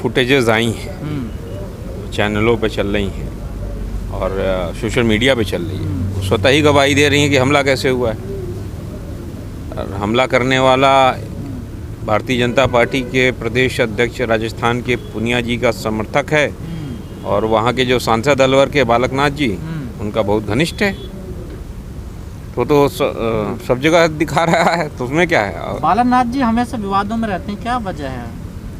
Footages आई हैं, चैनलों पे चल रही हैं और सोशल मीडिया पे चल रही है, वो स्वतः ही गवाही दे रही हैं कि हमला कैसे हुआ है। और हमला करने वाला भारतीय जनता पार्टी के प्रदेश अध्यक्ष राजस्थान के पूनिया जी का समर्थक है और वहाँ के जो सांसद अलवर के बालकनाथ जी उनका बहुत घनिष्ठ है। तो सब जगह दिखा रहा है, तो उसमें क्या है। बालकनाथ जी हमेशा विवादों में रहते हैं, क्या वजह है?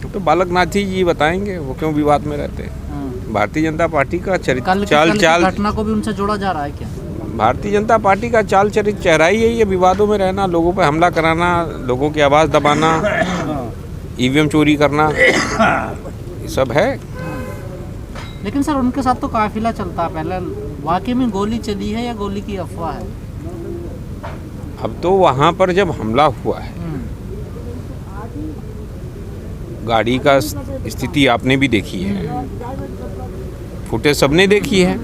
तो बालकनाथ जी बताएंगे वो क्यों विवाद में रहते हैं। भारतीय जनता पार्टी का चरित्र चाल घटना को भी उनसे जोड़ा जा रहा है क्या? भारतीय जनता पार्टी का चाल चरित्र चेहरा ही यही है, विवादों में रहना, लोगों पर हमला कराना, लोगों की आवाज़ दबाना, ईवीएम चोरी करना, ये सब है। लेकिन सर उनके साथ तो काफिला चलता है, पहले वाकई में गोली चली है या गोली की अफवाह है? अब तो वहाँ पर जब हमला हुआ है, गाड़ी का स्थिति आपने भी देखी है, फुटेज सबने देखी है,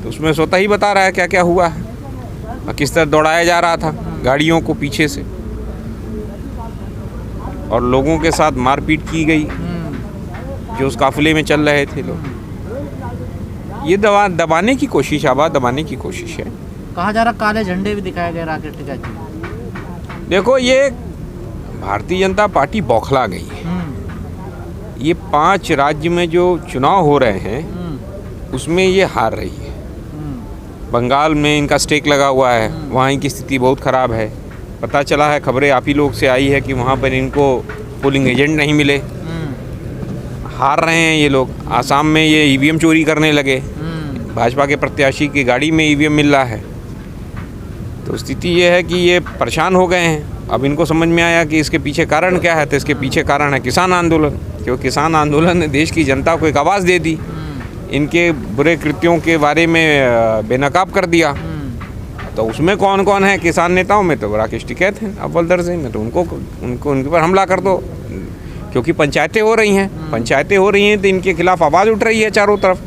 तो उसमें स्वतः ही बता रहा है क्या क्या हुआ है और किस तरह दौड़ाया जा रहा था गाड़ियों को पीछे से और लोगों के साथ मारपीट की गई जो उस काफिले में चल रहे थे लोग। ये दबाने की कोशिश, आवाज़ दबाने की कोशिश है। कहा जा रहा काले झंडे भी दिखाए गए राकेश टिकैत जी। देखो, ये भारतीय जनता पार्टी बौखला गई है। ये 5 राज्य में जो चुनाव हो रहे हैं उसमें ये हार रही है। बंगाल में इनका स्टेक लगा हुआ है, वहाँ इनकी स्थिति बहुत ख़राब है। पता चला है, खबरें आप ही लोग से आई है कि वहाँ पर इनको पोलिंग एजेंट नहीं मिले, हार रहे हैं ये लोग। आसाम में ये ईवीएम चोरी करने लगे, भाजपा के प्रत्याशी की गाड़ी में ईवीएम मिल रहा है। तो स्थिति ये है कि ये परेशान हो गए हैं। अब इनको समझ में आया कि इसके पीछे कारण क्या है, तो इसके पीछे कारण है किसान आंदोलन, क्योंकि किसान आंदोलन ने देश की जनता को एक आवाज़ दे दी, इनके बुरे कृत्यों के बारे में बेनकाब कर दिया। तो उसमें कौन कौन है किसान नेताओं में? तो राकेश टिकैत हैं अव्वल दर्जे में, तो उनके पर हमला कर दो, क्योंकि पंचायतें हो रही हैं तो इनके खिलाफ आवाज़ उठ रही है चारों तरफ।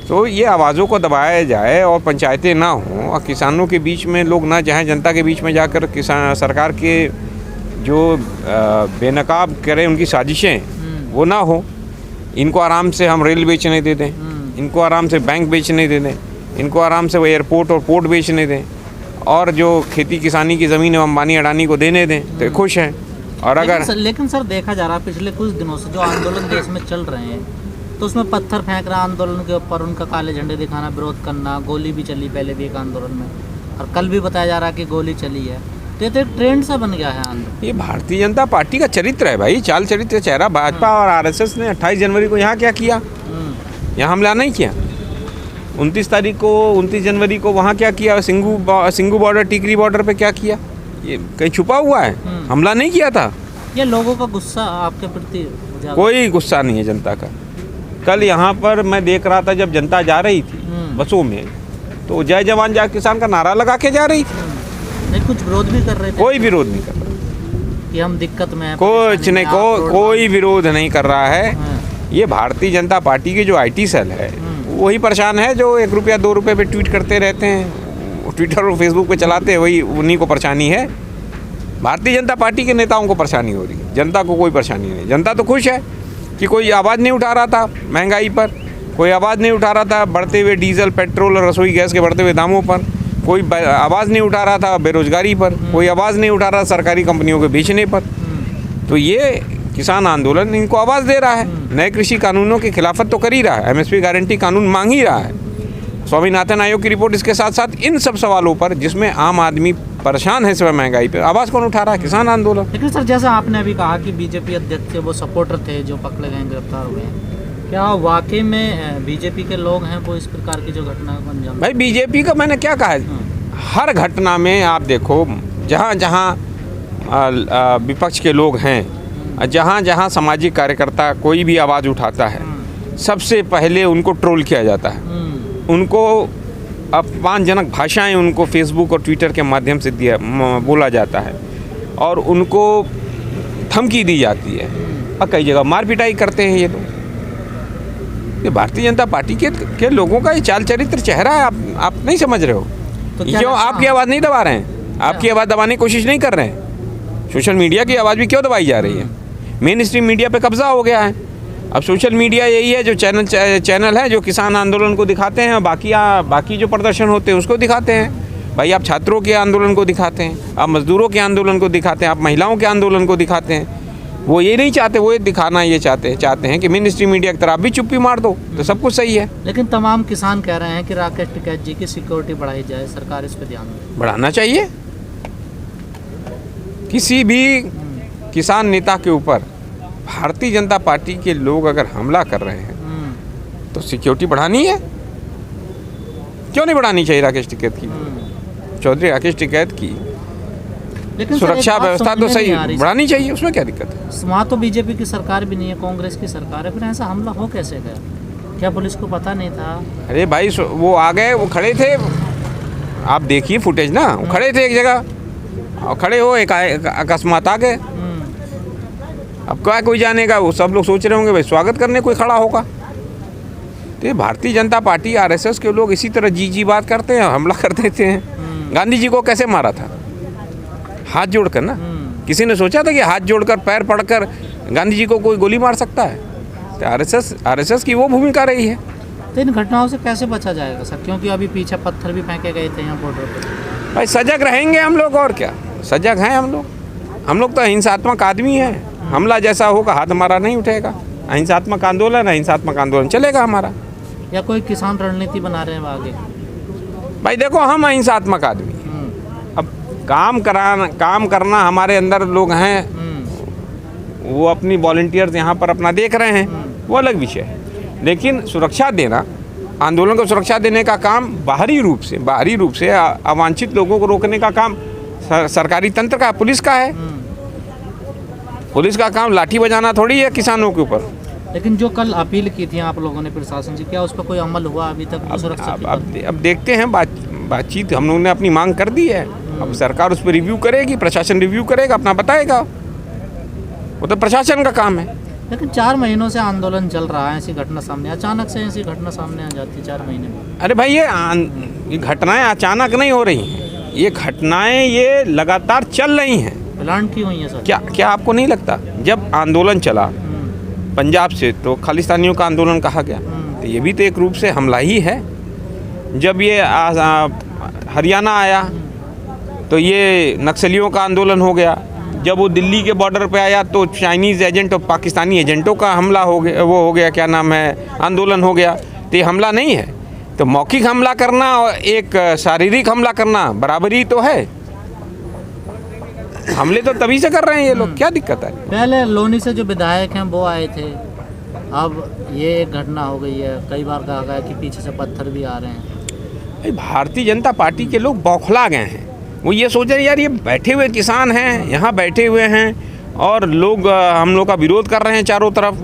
तो ये आवाज़ों को दबाया जाए और पंचायतें ना हों और किसानों के बीच में लोग ना जाएं, जनता के बीच में जाकर किसान सरकार के जो बेनकाब करें उनकी साजिशें वो ना हो। इनको आराम से हम रेल बेचने दे दें, इनको आराम से बैंक बेचने दे दें, इनको आराम से वो एयरपोर्ट और पोर्ट बेचने दें और जो खेती किसानी की ज़मीन अंबानी अडानी को देने दें, तो खुश हैं। और अगर लेकिन सर देखा जा रहा है पिछले कुछ दिनों से जो आंदोलन देश में चल रहे हैं, तो उसमें पत्थर फेंक रहा आंदोलन के ऊपर, उनका काले झंडे दिखाना, विरोध करना, गोली भी चली पहले भी एक आंदोलन में, और कल भी बताया जा रहा है कि गोली चली है। तो ये तो एक ट्रेंड सा बन गया है आंदोलन। ये भारतीय जनता पार्टी का चरित्र है भाई, चाल चरित्र चेहरा। भाजपा और आरएसएस ने 28 जनवरी को यहाँ क्या किया? यहाँ हमला नहीं किया। 29 जनवरी को वहाँ क्या किया? सिंगू बॉर्डर, टिकरी बॉर्डर पे क्या किया? ये कहीं छुपा हुआ है? हमला नहीं किया था। ये लोगों का गुस्सा आपके प्रति? कोई गुस्सा नहीं है जनता का। कल यहाँ पर मैं देख रहा था, जब जनता जा रही थी बसों में, तो जय जवान जय किसान का नारा लगा के जा रही थी। नहीं, कुछ विरोध भी कर रहे थे? कोई विरोध नहीं कर रहा कि हम दिक्कत में हैं, कुछ नहीं, कोई विरोध नहीं कर रहा है। ये भारतीय जनता पार्टी की जो IT सेल है वही परेशान है, जो 1 रुपया 2 रुपये पे ट्वीट करते रहते हैं, ट्विटर और फेसबुक पे चलाते हैं, वही उन्हीं को परेशानी है। भारतीय जनता पार्टी के नेताओं को परेशानी हो रही है, जनता को कोई परेशानी नहीं। जनता तो खुश है कि कोई आवाज़ नहीं उठा रहा था महंगाई पर, कोई आवाज़ नहीं उठा रहा था बढ़ते हुए डीजल, पेट्रोल और रसोई गैस के बढ़ते हुए दामों पर, कोई आवाज़ नहीं उठा रहा था बेरोजगारी पर, कोई आवाज़ नहीं उठा रहा सरकारी कंपनियों के बेचने पर। तो ये किसान आंदोलन इनको आवाज़ दे रहा है। नए कृषि कानूनों की खिलाफत तो कर ही रहा है, MSP गारंटी कानून मांग ही रहा है। स्वामीनाथन आयोग की रिपोर्ट इसके साथ साथ इन सब सवालों पर, जिसमें आम आदमी परेशान है इस समय महंगाई पे, आवाज़ कौन उठा रहा है? किसान आंदोलन। लेकिन सर जैसा आपने अभी कहा कि बीजेपी अध्यक्ष वो सपोर्टर थे जो पकड़े गए, गिरफ्तार हुए, क्या वाकई में बीजेपी के लोग हैं वो इस प्रकार की जो घटना को अंजाम? भाई बीजेपी का मैंने क्या कहा है, हर घटना में आप देखो, जहाँ जहाँ विपक्ष के लोग हैं, जहाँ जहाँ सामाजिक कार्यकर्ता कोई भी आवाज़ उठाता है, सबसे पहले उनको ट्रोल किया जाता है, उनको अपमानजनक भाषाएं उनको फेसबुक और ट्विटर के माध्यम से बोला जाता है और उनको धमकी दी जाती है और कई जगह मार पिटाई करते हैं ये लोग। ये भारतीय जनता पार्टी के लोगों का ये चाल चरित्र चेहरा है। आप नहीं समझ रहे हो? तो क्यों आपकी आवाज़ नहीं दबा रहे हैं? आपकी आवाज़ दबाने की कोशिश नहीं कर रहे हैं? सोशल मीडिया की आवाज़ भी क्यों दबाई जा रही है? मेन स्ट्रीम मीडिया पे कब्जा हो गया है। अब सोशल मीडिया यही है जो चैनल है जो किसान आंदोलन को दिखाते हैं, और बाकी जो प्रदर्शन होते हैं उसको दिखाते हैं। भाई आप छात्रों के आंदोलन को दिखाते हैं, आप मजदूरों के आंदोलन को दिखाते हैं, आप महिलाओं के आंदोलन को दिखाते हैं। वो ये नहीं चाहते, वो ये दिखाना ये चाहते हैं कि मेन स्ट्रीम मीडिया की तरह आप भी चुप्पी मार दो तो सब कुछ सही है। लेकिन तमाम किसान कह रहे हैं कि राकेश टिकैत जी की सिक्योरिटी बढ़ाई जाए, सरकार इस पर ध्यान दे। बढ़ाना चाहिए। किसी भी किसान नेता के ऊपर भारतीय जनता पार्टी के लोग अगर हमला कर रहे हैं तो सिक्योरिटी बढ़ानी है। क्यों नहीं बढ़ानी चाहिए राकेश टिकैत की, चौधरी राकेश टिकैत की लेकिन सुरक्षा व्यवस्था तो सही बढ़ानी चाहिए, उसमें क्या दिक्कत है। वहाँ तो बीजेपी की सरकार भी नहीं है, कांग्रेस की सरकार है, फिर ऐसा हमला हो कैसे गया? क्या पुलिस को पता नहीं था? अरे भाई वो आ गए, वो खड़े थे, आप देखिए फुटेज ना, वो खड़े थे एक जगह और खड़े हो एक अकस्मात आ गए। अब क्या कोई जानेगा, वो सब लोग सोच रहे होंगे भाई स्वागत करने कोई खड़ा होगा। तो ये भारतीय जनता पार्टी आरएसएस के लोग इसी तरह जी बात करते हैं, हमला कर देते हैं। गांधी जी को कैसे मारा था? हाथ जोड़कर ना। किसी ने सोचा था कि हाथ जोड़कर पैर पड़कर गांधी जी को कोई गोली मार सकता है? तो आरएसएस की वो भूमिका रही है। तो इन घटनाओं से कैसे बचा जाएगा सर? क्योंकि अभी पीछे पत्थर भी फेंके गए थे यहाँ बॉर्डर पर। भाई सजग रहेंगे हम लोग, और क्या, सजग हैं हम लोग तो अहिंसात्मक आदमी हैं। हमला जैसा होगा हाथ हमारा नहीं उठेगा। अहिंसात्मक आंदोलन चलेगा हमारा। या कोई किसान रणनीति बना रहे हैं आगे? भाई देखो हम अहिंसात्मक आदमी, अब काम करना हमारे अंदर लोग हैं, वो अपनी वॉलंटियर्स यहाँ पर अपना देख रहे हैं, वो अलग विषय है। लेकिन सुरक्षा देना, आंदोलन को सुरक्षा देने का काम बाहरी रूप से अवांछित लोगों को रोकने का काम सरकारी तंत्र का, पुलिस का है। पुलिस का काम लाठी बजाना थोड़ी है किसानों के ऊपर। लेकिन जो कल अपील की थी आप लोगों ने प्रशासन से, क्या उस पर कोई अमल हुआ अभी तक? अब देखते हैं, बातचीत हम लोगों ने अपनी मांग कर दी है। अब सरकार उस पर रिव्यू करेगी, प्रशासन रिव्यू करेगा, अपना बताएगा, वो तो प्रशासन का काम है। लेकिन 4 महीनों से आंदोलन चल रहा है, ऐसी घटना सामने अचानक से ऐसी घटना सामने आ जाती है 4 महीने में। अरे भाई ये घटनाएं अचानक नहीं हो रही हैं, ये घटनाएं ये लगातार चल रही हैं। प्लान की हुई है सर? क्या आपको नहीं लगता जब आंदोलन चला पंजाब से तो खालिस्तानियों का आंदोलन कहा गया, तो ये भी तो एक रूप से हमला ही है। जब ये हरियाणा आया तो ये नक्सलियों का आंदोलन हो गया। जब वो दिल्ली के बॉर्डर पे आया तो चाइनीज़ एजेंट और पाकिस्तानी एजेंटों का हमला हो गया, वो हो गया क्या नाम है, आंदोलन हो गया। तो ये हमला नहीं है, तो मौखिक हमला करना और एक शारीरिक हमला करना बराबरी तो है। हमले तो तभी से कर रहे हैं ये लोग, क्या दिक्कत है? पहले लोनी से जो विधायक हैं वो आए थे, अब ये एक घटना हो गई है। कई बार कहा गया कि पीछे से पत्थर भी आ रहे हैं। भारतीय जनता पार्टी के लोग बौखला गए हैं। वो ये सोच रहे हैं यार ये बैठे हुए किसान हैं, यहाँ बैठे हुए हैं और लोग हम लोग का विरोध कर रहे हैं चारों तरफ,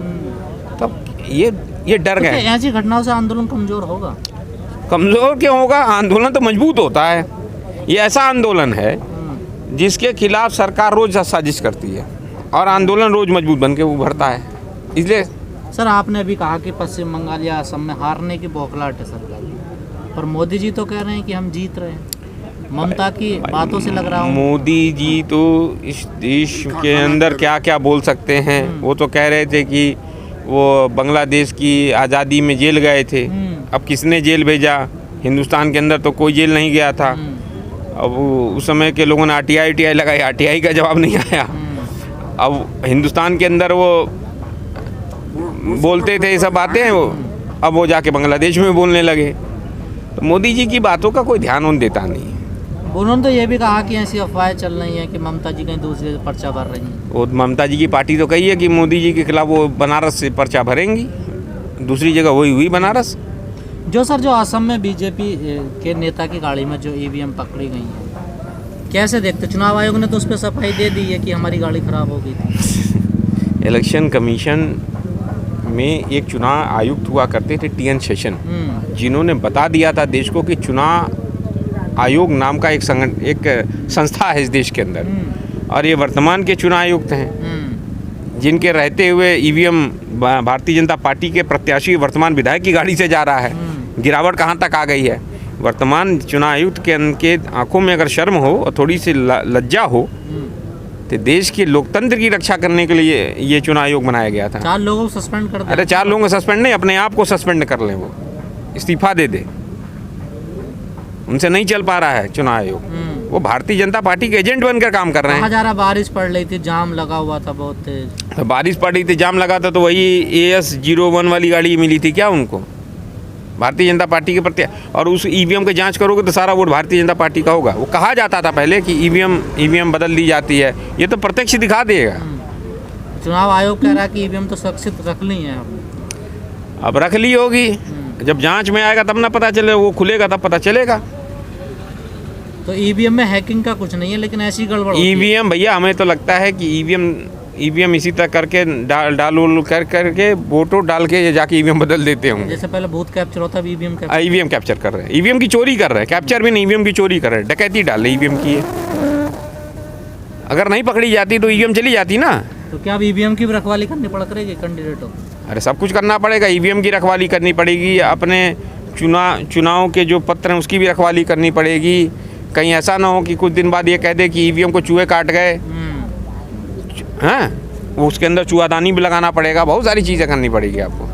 तब ये डर गए। ऐसी घटनाओं से आंदोलन कमज़ोर होगा? कमज़ोर क्यों होगा? आंदोलन तो मजबूत होता है। ये ऐसा आंदोलन है जिसके खिलाफ सरकार रोज साजिश करती है और आंदोलन रोज मजबूत बन के उभरता है। इसलिए सर आपने अभी कहा कि पश्चिम बंगाल या असम में हारने की बौखलाहट है सरकार, पर मोदी जी तो कह रहे हैं कि हम जीत रहे हैं। ममता की बातों से लग रहा हूँ मोदी जी तो इस देश के अंदर क्या क्या बोल सकते हैं। वो तो कह रहे थे कि वो बांग्लादेश की आज़ादी में जेल गए थे। अब किसने जेल भेजा? हिंदुस्तान के अंदर तो कोई जेल नहीं गया था। अब उस समय के लोगों ने आरटीआई लगाई, आरटीआई का जवाब नहीं आया। अब हिंदुस्तान के अंदर वो बोलते थे ये सब बातें, अब वो जाके बांग्लादेश में बोलने लगे। तो मोदी जी की बातों का कोई ध्यान उन देता नहीं है। उन्होंने तो ये भी कहा कि ऐसी अफवाहें चल रही हैं कि ममता जी कहीं दूसरे से पर्चा भर रही हैं। वो ममता जी की पार्टी तो कही है कि मोदी जी के खिलाफ वो बनारस से पर्चा भरेंगी, दूसरी जगह वही हुई बनारस। जो सर जो असम में बीजेपी के नेता की गाड़ी में जो ईवीएम पकड़ी गई है, कैसे देखते? चुनाव आयोग ने तो उस पर सफाई दे दी है कि हमारी गाड़ी खराब हो गई थी। इलेक्शन कमीशन में एक चुनाव आयुक्त हुआ करते थे TN शेषन, जिन्होंने बता दिया था देश को कि चुनाव आयोग नाम का एक संस्था है इस देश के अंदर, और ये वर्तमान के चुनाव आयुक्त हैं जिनके रहते हुए ईवीएम भारतीय जनता पार्टी के प्रत्याशी वर्तमान विधायक की गाड़ी से जा रहा है। गिरावट कहाँ तक आ गई है? वर्तमान चुनाव आयुक्त के आंखों में अगर शर्म हो और थोड़ी सी लज्जा हो तो देश के लोकतंत्र की रक्षा करने के लिए ये चुनाव आयोग बनाया गया था। 4 लोगों को सस्पेंड कर दिया। अरे 4 लोगों को सस्पेंड नहीं, अपने आप को सस्पेंड कर लें, वो इस्तीफा दे दे, उनसे नहीं चल पा रहा है चुनाव आयोग। वो भारतीय जनता पार्टी के एजेंट बनकर काम कर रहे कहा हैं। जा रहा बारिश पड़ रही थी, जाम लगा हुआ था बहुत तेज। तो बारिश पड़ रही थी, जाम लगा था, तो वही AS01 वाली गाड़ी मिली थी क्या उनको, भारतीय जनता पार्टी के प्रति? और उस EVM की जांच करोगे तो सारा वोट भारतीय जनता पार्टी का होगा। वो कहा जाता था पहले कि EVM बदल दी जाती है, ये तो प्रत्यक्ष दिखा देगा। चुनाव आयोग कह रहा है कि ईवीएम तो सुरक्षित रख ली है। अब रख ली होगी, जब जांच में आएगा तब ना पता चले, वो खुलेगा तब पता चलेगा। तो ईवीएम में हैकिंग का कुछ नहीं है, लेकिन ऐसी गड़बड़ होती है। EVM भैया हमें तो लगता है कि EVM इसी तरह करके डाल करके वोटो डाल के ये जाके EVM बदल देते होंगे। जैसे पहले बूथ कैप्चर होता है, ईवीएम कैप्चर। EVM कैप्चर कर रहे हैं, EVM की चोरी कर रहे हैं, कैप्चर भी नहीं, EVM की चोरी कर रहे हैं, डकैती डाल रहे EVM की है। अगर नहीं पकड़ी जाती तो EVM चली जाती ना। तो क्या अब ईवीएम की भी रखवाली करनी पड़ करेगी कैंडिडेटों को? अरे सब कुछ करना पड़ेगा, EVM की रखवाली करनी पड़ेगी, अपने चुनाव के जो पत्र हैं उसकी भी रखवाली करनी पड़ेगी। कहीं ऐसा ना हो कि कुछ दिन बाद ये कह दे कि EVM को चूहे काट गए, हैं, वो उसके अंदर चूहादानी भी लगाना पड़ेगा, बहुत सारी चीज़ें करनी पड़ेगी आपको।